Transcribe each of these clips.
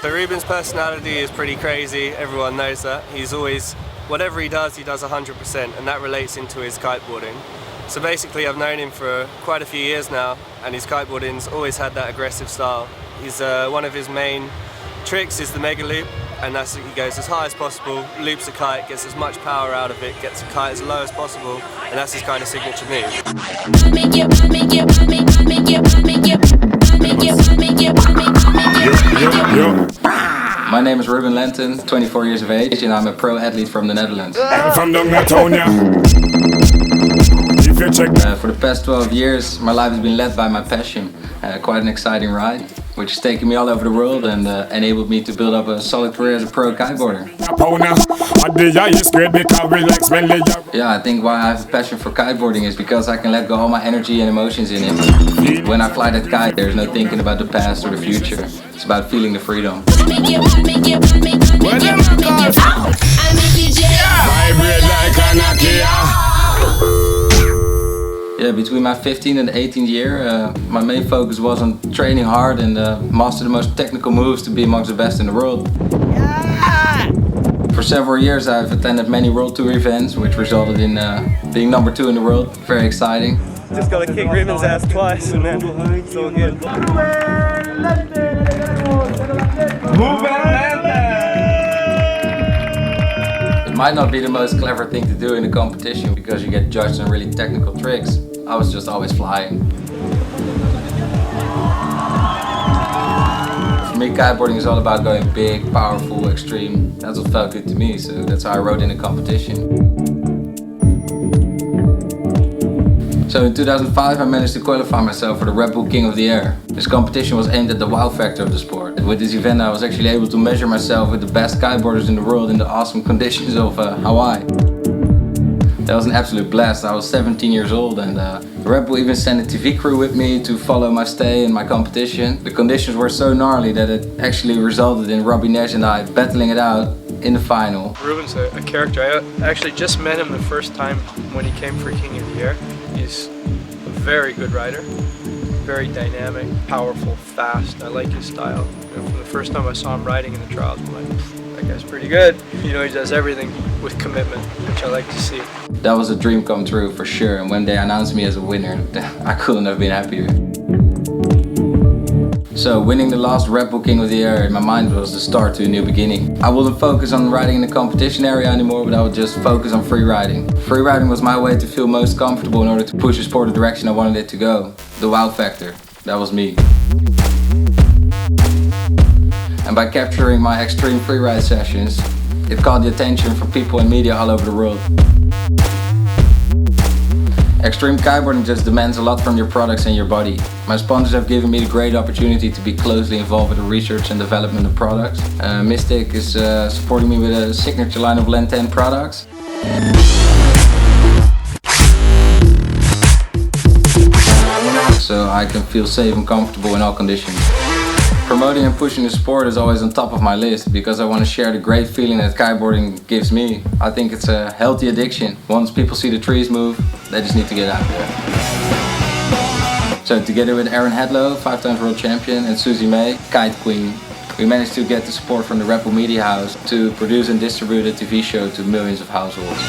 So Ruben's personality is pretty crazy, everyone knows that. He's always, whatever he does 100%, and that relates into his kiteboarding. So basically I've known him for quite a few years now, and his kiteboarding's always had that aggressive style. He's one of his main tricks is the mega loop, and that's he goes as high as possible, loops a kite, gets as much power out of it, gets the kite as low as possible, and that's his kind of signature move. My name is Ruben LEN10, 24 years of age, and I'm a pro athlete from the Netherlands. From the For the past 12 years, my life has been led by my passion. Quite an exciting ride, which has taken me all over the world and enabled me to build up a solid career as a pro kiteboarder. Yeah, I think why I have a passion for kiteboarding is because I can let go all my energy and emotions in it. When I fly that kite, there's no thinking about the past or the future. It's about feeling the freedom. Yeah, between my 15th and 18th year, my main focus was on training hard and master the most technical moves to be amongst the best in the world. Yeah! For several years I've attended many World Tour events, which resulted in being number 2 in the world. Very exciting. Just gotta kick Ruben's ass twice and then it's all good. It might not be the most clever thing to do in a competition because you get judged on really technical tricks. I was just always flying. For me, kiteboarding is all about going big, powerful, extreme. That's what felt good to me, so that's how I rode in a competition. So in 2005 I managed to qualify myself for the Red Bull King of the Air. This competition was aimed at the wow factor of the sport. With this event I was actually able to measure myself with the best kiteboarders in the world in the awesome conditions of Hawaii. That was an absolute blast. I was 17 years old and Red Bull even sent a TV crew with me to follow my stay in my competition. The conditions were so gnarly that it actually resulted in Robbie Nash and I battling it out in the final. Ruben's a character. I actually just met him the first time when he came for King of the Air. He's a very good rider, very dynamic, powerful, fast. I like his style. You know, from the first time I saw him riding in the trials, I'm like, that guy's pretty good. You know, he does everything with commitment, which I like to see. That was a dream come true for sure, and when they announced me as a winner, I couldn't have been happier. So winning the last Red Bull King of the Air in my mind was the start to a new beginning. I wouldn't focus on riding in the competition area anymore, but I would just focus on free riding. Free riding was my way to feel most comfortable in order to push the sport the direction I wanted it to go. The wow factor, that was me. And by capturing my extreme freeride sessions, it caught the attention from people and media all over the world. Extreme kiteboarding just demands a lot from your products and your body. My sponsors have given me the great opportunity to be closely involved with the research and development of products. Mystic is supporting me with a signature line of LEN10 products. So I can feel safe and comfortable in all conditions. Promoting and pushing the sport is always on top of my list because I want to share the great feeling that kiteboarding gives me. I think it's a healthy addiction. Once people see the trees move, they just need to get out there. So together with Aaron Hadlow, 5-time world champion, and Susie May, Kite Queen, we managed to get the support from the Red Bull Media House to produce and distribute a TV show to millions of households.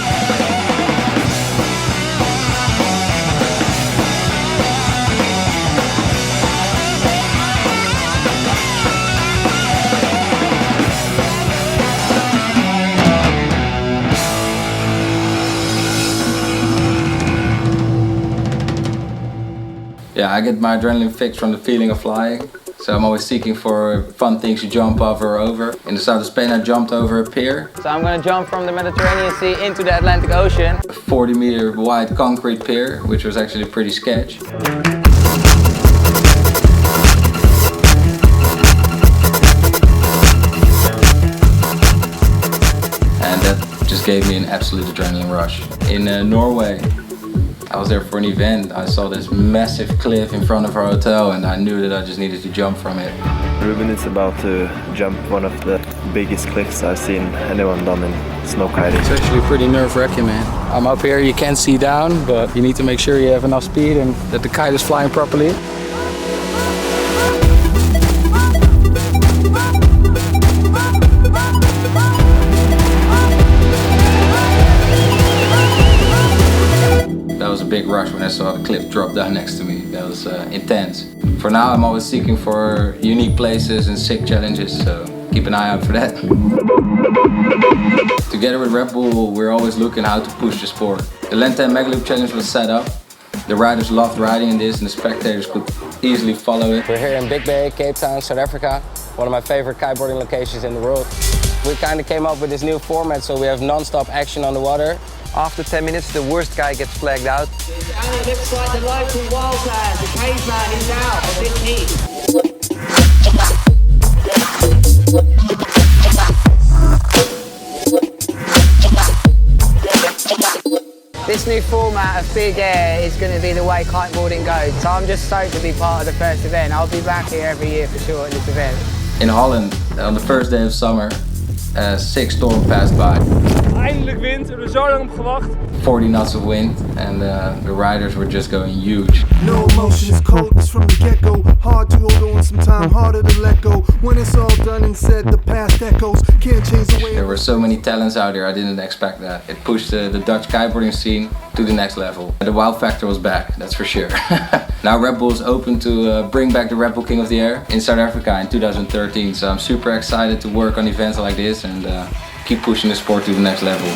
Yeah, I get my adrenaline fix from the feeling of flying. So I'm always seeking for fun things to jump off or over. In the south of Spain I jumped over a pier. So I'm gonna jump from the Mediterranean Sea into the Atlantic Ocean. A 40-meter wide concrete pier, which was actually pretty sketch. And that just gave me an absolute adrenaline rush. In Norway, I was there for an event. I saw this massive cliff in front of our hotel and I knew that I just needed to jump from it. Ruben is about to jump one of the biggest cliffs I've seen anyone done in snow kiting. It's actually pretty nerve-wracking, man. I'm up here, you can't see down, but you need to make sure you have enough speed and that the kite is flying properly. that was a big rush when I saw the cliff drop down next to me. That was intense. For now, I'm always seeking for unique places and sick challenges, so keep an eye out for that. Together with Red Bull, we're always looking how to push the sport. The LEN10 Mega Loop Challenge was set up. The riders loved riding in this and the spectators could easily follow it. We're here in Big Bay, Cape Town, South Africa. One of my favorite kiteboarding locations in the world. We kind of came up with this new format, so we have non-stop action on the water. After 10 minutes, the worst guy gets flagged out. And it looks like the local wildcat, the caveman, is out of this heat. This new format of big air is going to be the way kiteboarding goes. So I'm just stoked to be part of the first event. I'll be back here every year for sure at this event. In Holland, on the first day of summer, a sick storm passed by. Eindelijk wind, we hebben zo lang op gewacht. 40 knots of wind, and the riders were just going huge. No emotions, coldness from the get-go. Hard to hold on, sometime harder to let go. When it's all done and said, the past echoes. Can't change the way. There were so many talents out there, I didn't expect that. It pushed the Dutch kiteboarding scene to the next level. The wow factor was back, that's for sure. Now Red Bull is open to bring back the Red Bull King of the Air in South Africa in 2013. So I'm super excited to work on events like this and keep pushing the sport to the next level.